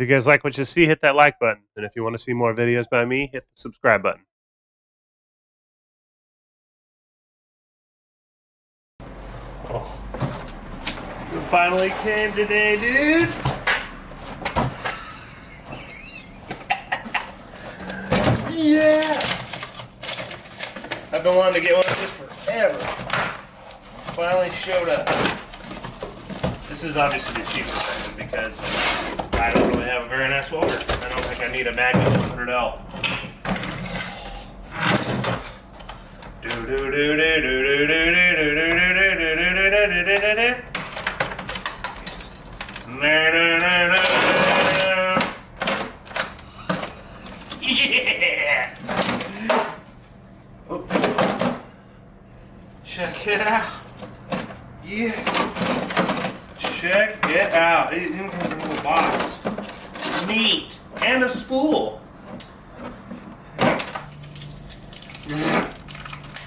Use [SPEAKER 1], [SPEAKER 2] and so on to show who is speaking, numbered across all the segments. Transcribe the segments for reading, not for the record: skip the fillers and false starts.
[SPEAKER 1] If you guys like what you see, hit that like button. And if you want to see more videos by me, hit the subscribe button. Oh. It finally came today, dude. Yeah. I've been wanting to get one of this forever. Finally showed up. This is obviously the cheapest thing because I don't really have a very nice welder. I don't think I need a Maiden 100L. Yeah! Oh. Check it out. Yeah. Check it out. It even comes in a little box. Neat. And a spool.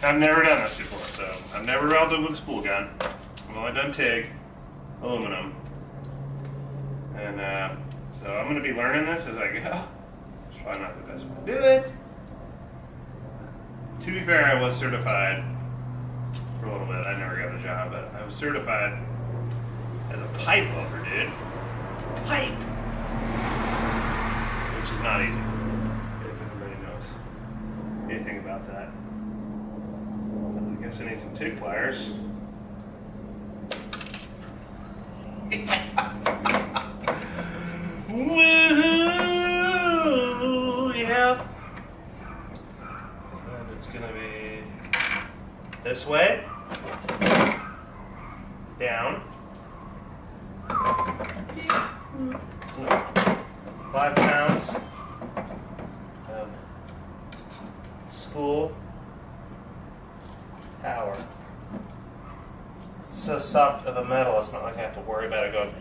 [SPEAKER 1] I've never done this before, so I've never welded with a spool gun. I've only done TIG, aluminum. And so I'm going to be learning this as I go. It's probably not the best way to do it. To be fair, I was certified for a little bit. I never got a job, but I was certified as a pipe welder, dude. Pipe! Which is not easy, if anybody knows anything about that. I guess I need some TIG pliers. Woohoo! Yeah. And it's gonna be this way, down. 5 pounds of spool power. It's so soft of a metal, it's not like I have to worry about it going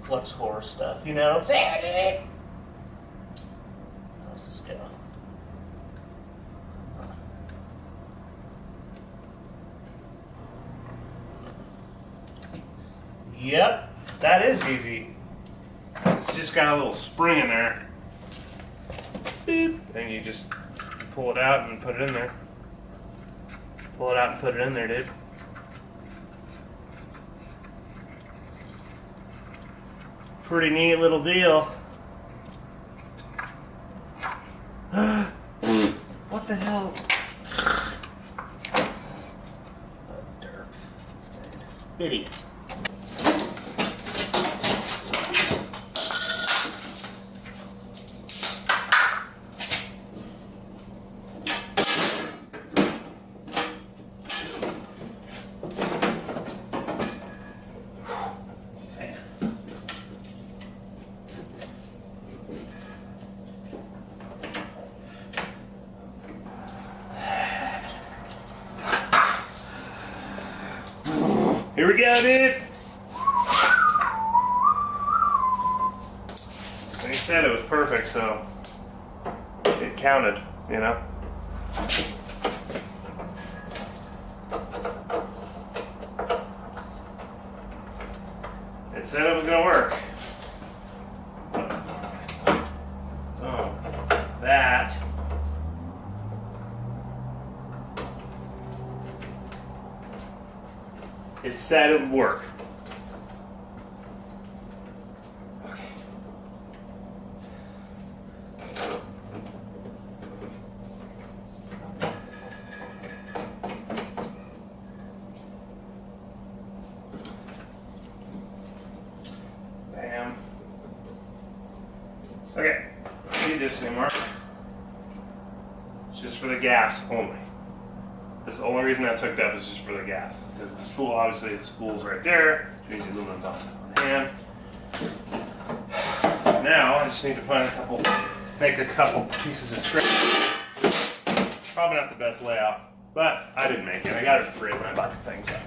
[SPEAKER 1] flux core stuff, you know what I'm saying? How's this go? Yep, that is easy. It's just got a little spring in there. Beep. And you just pull it out and put it in there. Pull it out and put it in there, dude. Pretty neat little deal. What the hell? Derp. Idiot. Here we go, dude. Like I said, it was perfect, so it counted, you know. It said it was gonna work. Oh, that. It said it would work. Okay. Bam. Okay, don't need this anymore. It's just for the gas only. That's the only reason that's hooked up is just for the gas. Because the spool, obviously the spool's right there, which means the aluminum's on hand. Now I just need to find make a couple pieces of scrap. Probably not the best layout, but I didn't make it. I got it for free when I bought the things up.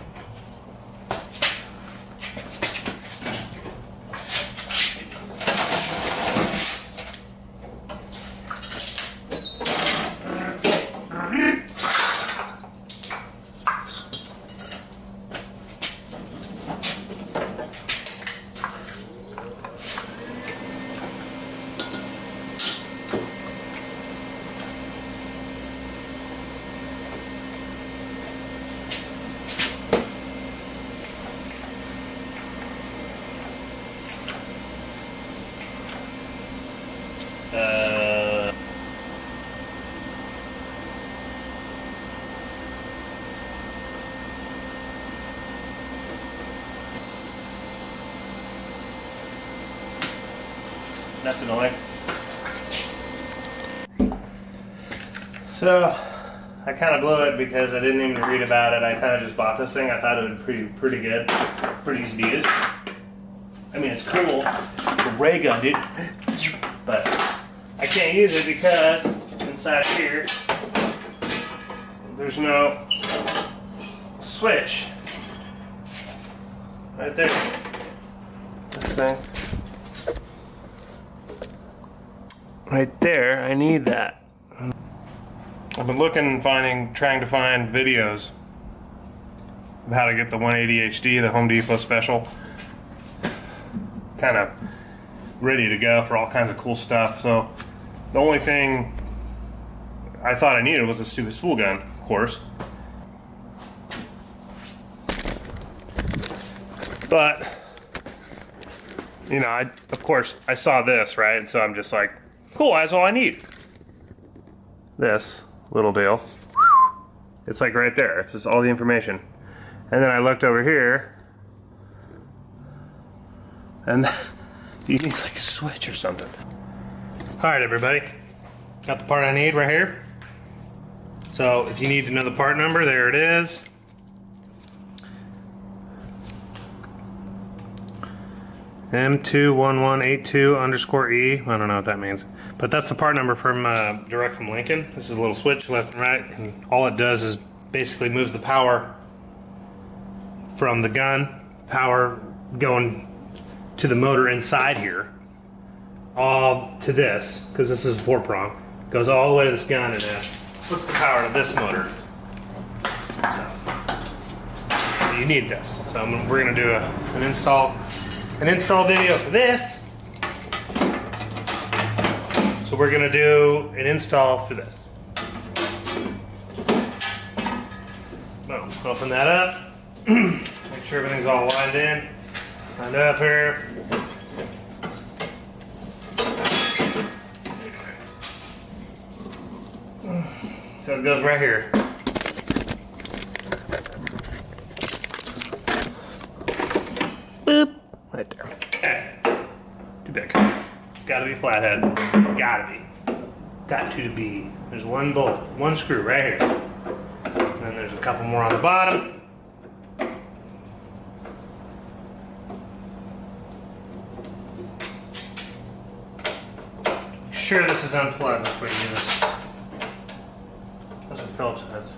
[SPEAKER 1] That's annoying. So I kind of blew it because I didn't even read about it. I kind of just bought this thing. I thought it would be pretty good, pretty easy to use. I mean, it's cool. It's a ray gun, dude. But I can't use it because inside of here, there's no switch. Right there. This thing. Right there, I need that. I've been looking, trying to find videos of how to get the 180 HD, the Home Depot special. Kind of ready to go for all kinds of cool stuff. So the only thing I thought I needed was a stupid spool gun, of course. But, you know, of course, I saw this, right? And so I'm just like, cool, that's all I need. This little deal. It's like right there. It's just all the information. And then I looked over here, and you need like a switch or something. All right, everybody. Got the part I need right here. So if you need to know the part number, there it is. M21182_E. I don't know what that means. But that's the part number from direct from Lincoln. This is a little switch left and right, and all it does is basically moves the power from the gun, power going to the motor inside here, all to this, because this is 4-prong, goes all the way to this gun and then puts the power to this motor. So you need this. So we're going to do an install video for this. So we're going to do an install for this. Boom. Open that up. Make sure everything's all lined up here. So it goes right here. Boop. Right there. Okay. Too big. It's gotta be flathead. Gotta be. Got to be. There's one bolt, one screw right here. And then there's a couple more on the bottom. Sure this is unplugged before you do this. That's what Phillips says.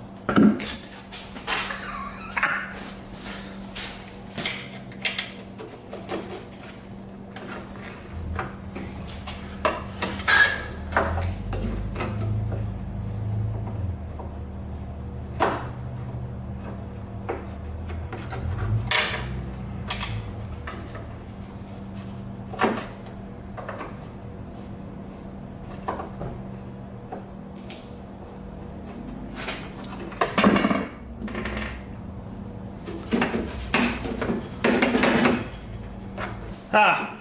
[SPEAKER 1] Ah,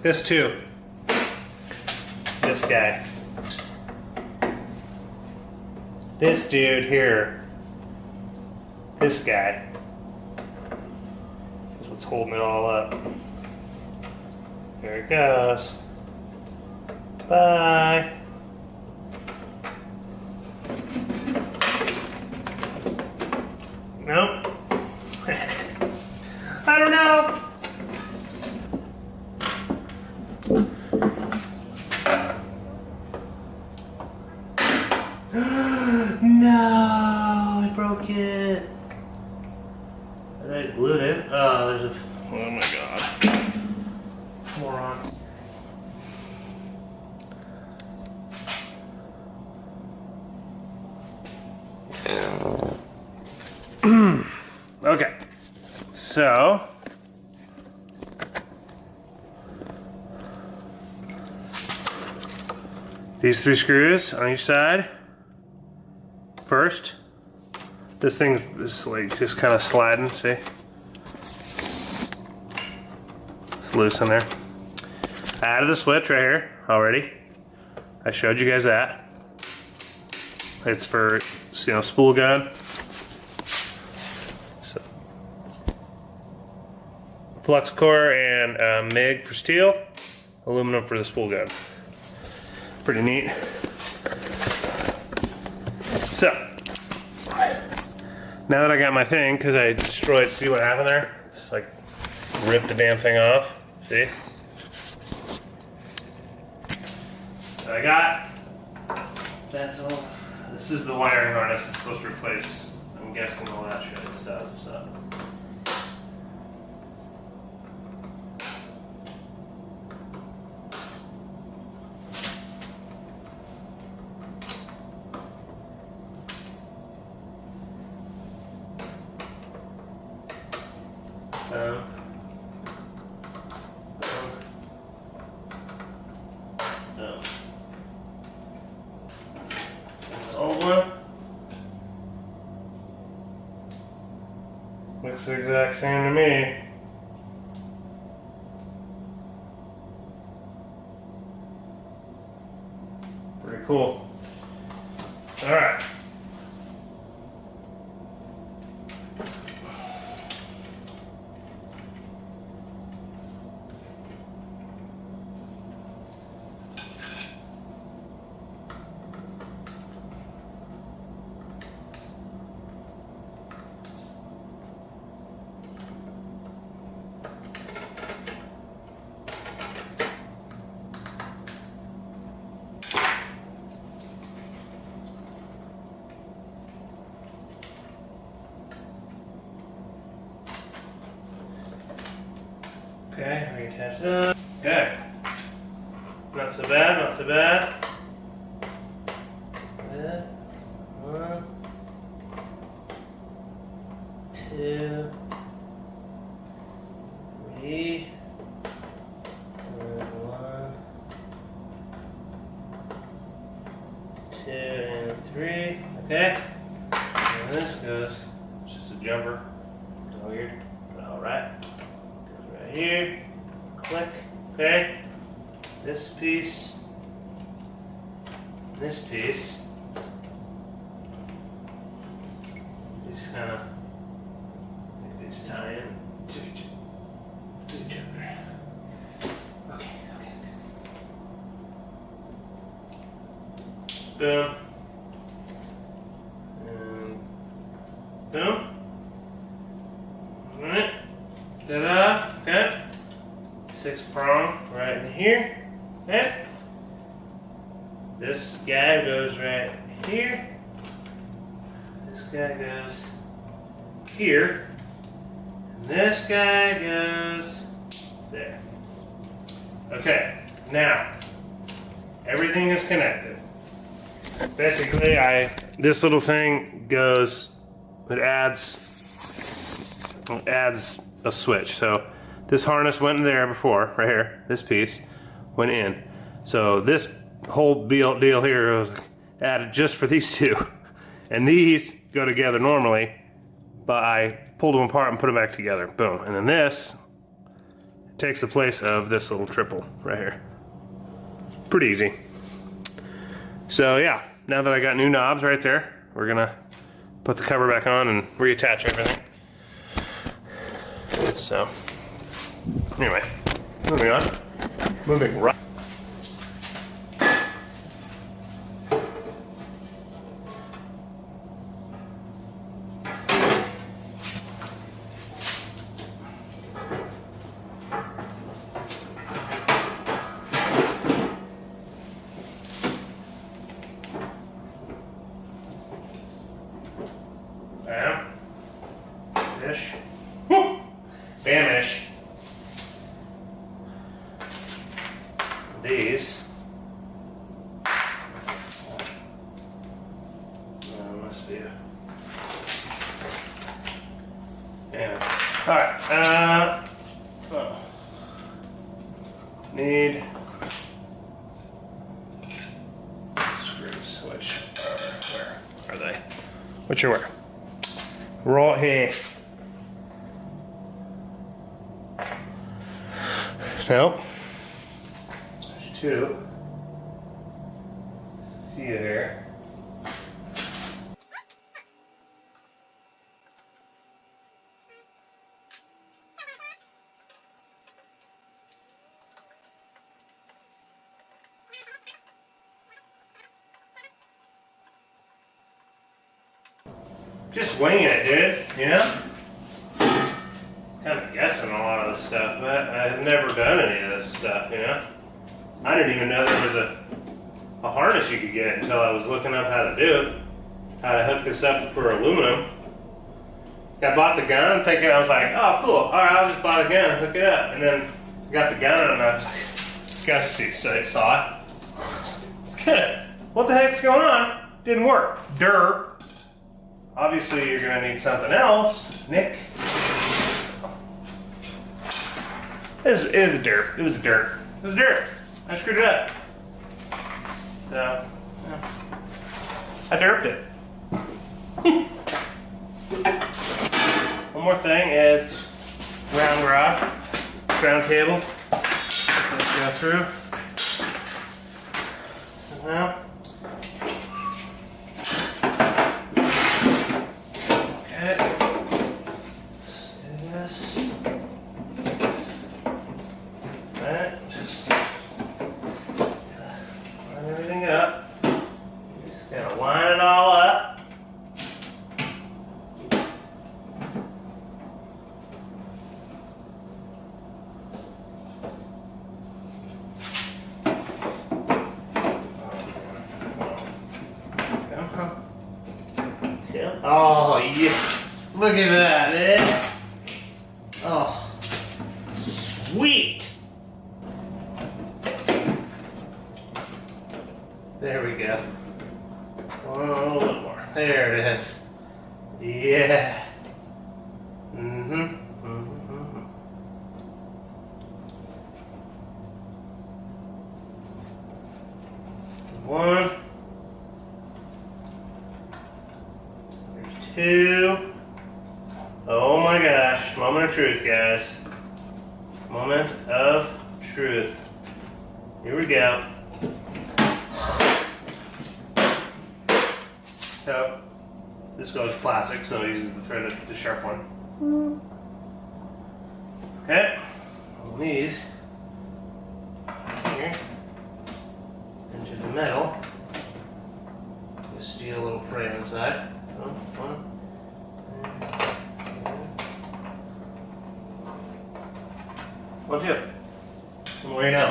[SPEAKER 1] this too. This guy. This dude here. This guy. Is what's holding it all up. There it goes. Bye. Nope. I don't know. No, I broke it. I glued it. Oh, there's a. Oh my god. Moron. Okay. So. These 3 screws on each side. First, this thing is like just kind of sliding, see? It's loose in there. I added the switch right here already. I showed you guys that. It's for, you know, spool gun. So, flux core and MIG for steel. aluminum for the spool gun. Pretty neat. So, now that I got my thing, because I destroyed, see what happened there? Just like ripped the damn thing off. See? So I got, that's all. This is the wiring harness it's supposed to replace, I'm guessing, all that shit and stuff, so. Old one. Looks the exact same to me. Pretty cool. All right. Okay, reattach that. Okay. Not so bad, not so bad. Good. 1, 2, 3. And 1, 2, and 3. Okay. And this goes, it's just a jumper. It's all weird, but alright. Here, click, okay, this piece, these kind of, these tie in to each other. Okay. Boom. And boom. Alright. Ta-da. Okay. 6 prong right in here. Okay. This guy goes right here. This guy goes here. And this guy goes there. Okay. Now, everything is connected. Basically, this little thing goes, it adds a switch. So this harness went in there before, right here, this piece went in. So this whole deal here was added just for these two. And these go together normally, but I pulled them apart and put them back together. Boom. And then this takes the place of this little triple right here. Pretty easy. So yeah, now that I got new knobs right there, we're gonna put the cover back on and reattach everything. So, anyway, moving on. Moving right. Bam. Ish. Woo! Bamish. These. Must be a. Yeah. Alright. Need screws, which are, where are they? Which are where? Right here. Nope. There's 2. See you there. just winging it, dude, you know? Kind of guessing a lot of this stuff, but I've never done any of this stuff, you know? I didn't even know there was a harness you could get until I was looking up how to do it, how to hook this up for aluminum. I bought the gun thinking, I was like, oh, cool, all right, I'll just buy the gun and hook it up. And then I got the gun and I was like, this guy's saw it. It's good. What the heck's going on? Didn't work. Dirt. Obviously, you're gonna need something else, Nick. It was a dirt. It was a dirt. It was dirt. I screwed it up. So, yeah. I derped it. One more thing is ground cable. Let's go through. Now, okay. Let's do this. Alright, just line everything up. Just gotta line it all up. Oh, yeah. Look at that, eh? Oh, sweet. There we go. A little more. There it is. Yeah. One. Two. Oh my gosh. Moment of truth, guys. Moment of truth. Here we go. So, this goes plastic, so it uses the thread, the sharp one. Okay. Pull these here into the metal. The steel little frame inside. One, two. One more, you know.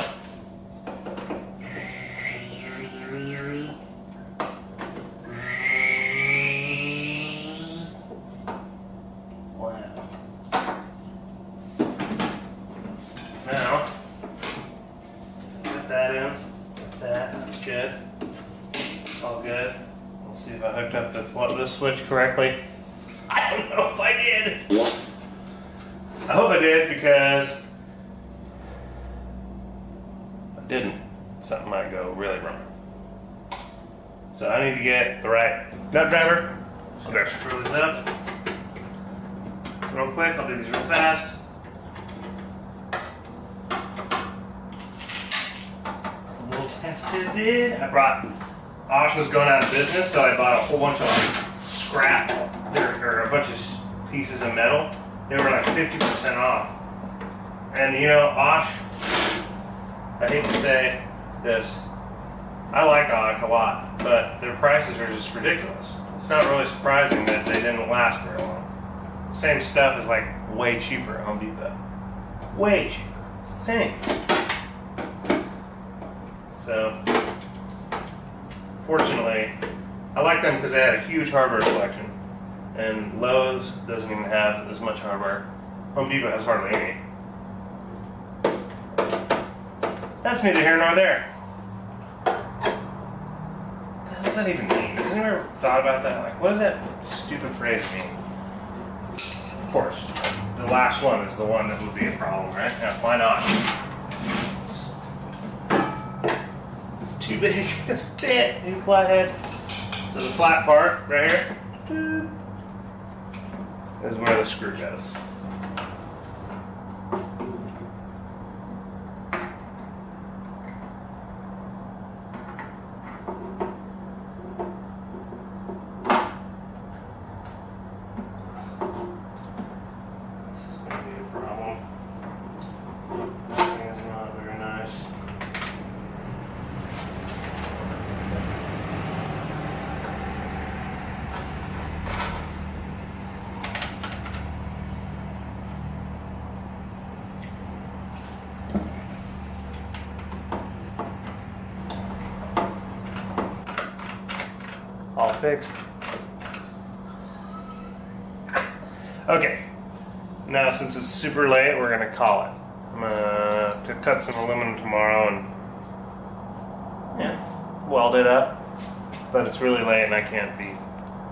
[SPEAKER 1] Wow. Now, get that in. Get that. That's good. All good. Let's see if I hooked up the switch correctly. I don't know if I did. I hope I did, because if I didn't, something might go really wrong. So I need to get the right nut driver. So I better screw this up real quick. I'll do these real fast. A little tested. I brought, Osh was going out of business, so I bought a whole bunch of scrap, or a bunch of pieces of metal. They were like 50% off. And you know, Osh, I hate to say this, I like Osh a lot, but their prices are just ridiculous. It's not really surprising that they didn't last very long. The same stuff is like way cheaper at Home Depot. Way cheaper. It's insane. So, fortunately, I like them because they had a huge hardware selection. And Lowe's doesn't even have as much hardware. Home Depot has hardly any. That's neither here nor there. What does that even mean? Has anyone ever thought about that? Like, what does that stupid phrase mean? Of course, the last one is the one that would be a problem, right? Now, why not? It's too big. It's a bit. New flathead. So the flat part right here is where the screw goes. fixed. Okay, now since it's super late, we're gonna call it. I'm gonna cut some aluminum tomorrow and yeah, weld it up. But it's really late and I can't be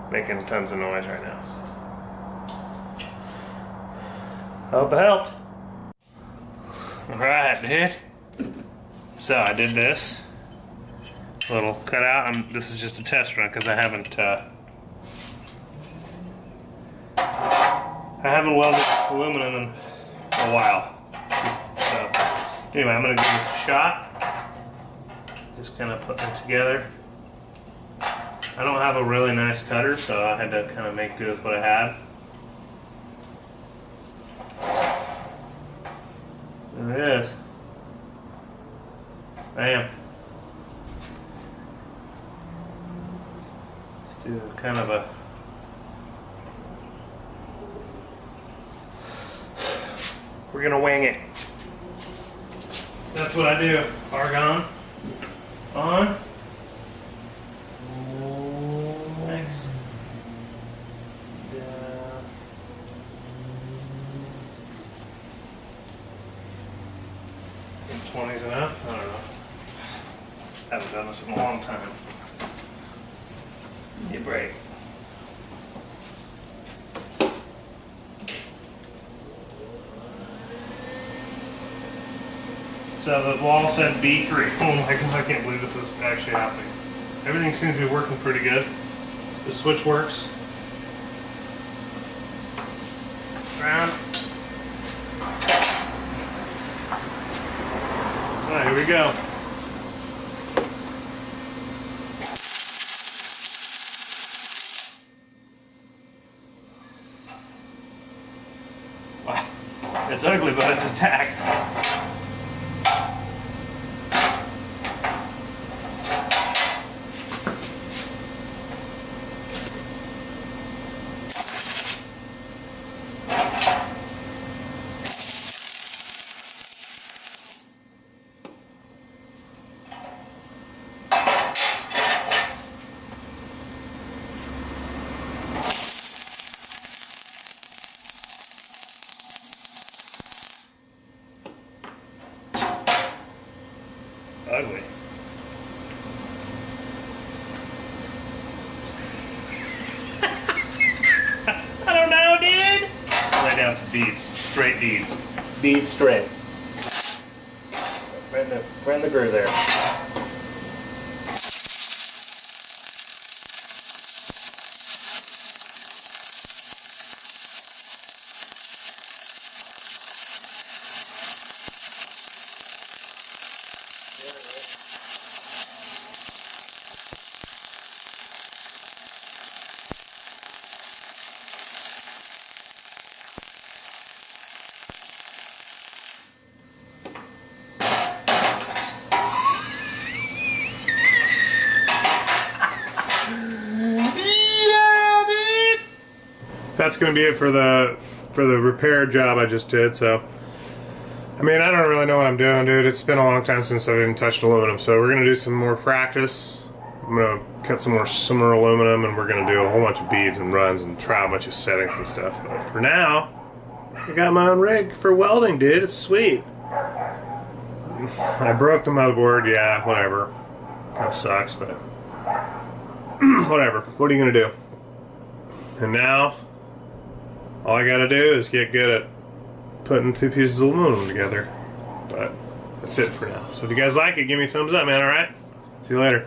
[SPEAKER 1] making tons of noise right now. So. Hope it helped. Alright, dude. So I did this little cutout. This is just a test run because I haven't welded aluminum in a while. So anyway, I'm gonna give this a shot. Just kind of putting it together. I don't have a really nice cutter, so I had to kind of make do with what I had. There it is. Bam. Let's do kind of a... We're gonna wing it. That's what I do. Argon on. Thanks. 20's enough? I don't know. Haven't done this in a long time. Give me a break. So the wall said B3. Oh my god, I can't believe this is actually happening. Everything seems to be working pretty good. The switch works. Round. Alright, here we go. Wow. It's ugly, but it's a tack. Ugly. I don't know, dude. Lay down some beads, straight beads. Beads straight. Right in the groove there. That's gonna be it for the repair job I just did. So I mean, I don't really know what I'm doing, dude. It's been a long time since I've even touched aluminum, so we're gonna do some more practice. I'm gonna cut some more aluminum, and we're gonna do a whole bunch of beads and runs and try a bunch of settings and stuff. But for now, I got my own rig for welding, dude. It's sweet. I broke the motherboard, yeah, whatever. Kinda sucks, but whatever. What are you gonna do? And now, all I gotta do is get good at putting two pieces of aluminum together. But that's it for now. So if you guys like it, give me a thumbs up, man, alright? See you later.